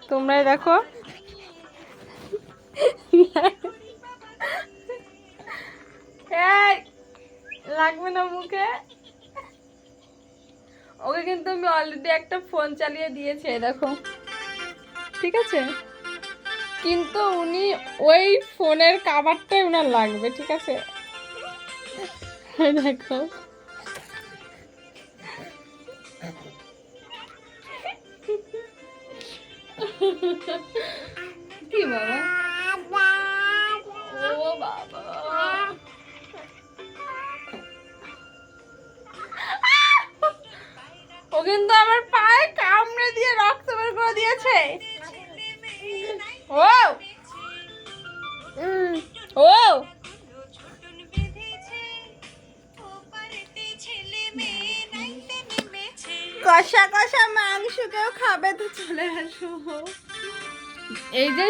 তোমরাই দেখো। এই লাগবে না মুখে। ওকে কিন্তু আমি অলরেডি একটা ফোন চালিয়ে দিয়েছি, দেখো ঠিক আছে, কিন্তু উনি ওই ফোনের কাভারটাই উনার লাগবে, ঠিক আছে। দেখো কি বাবা, ও বাবা, ও কিন্তু আমার পায়ে কামড়ে দিয়ে রক্ত বের করে দিয়েছে। ও ও কষা কষা মাংস কেউ খাবে তো চলে আসো। এই যে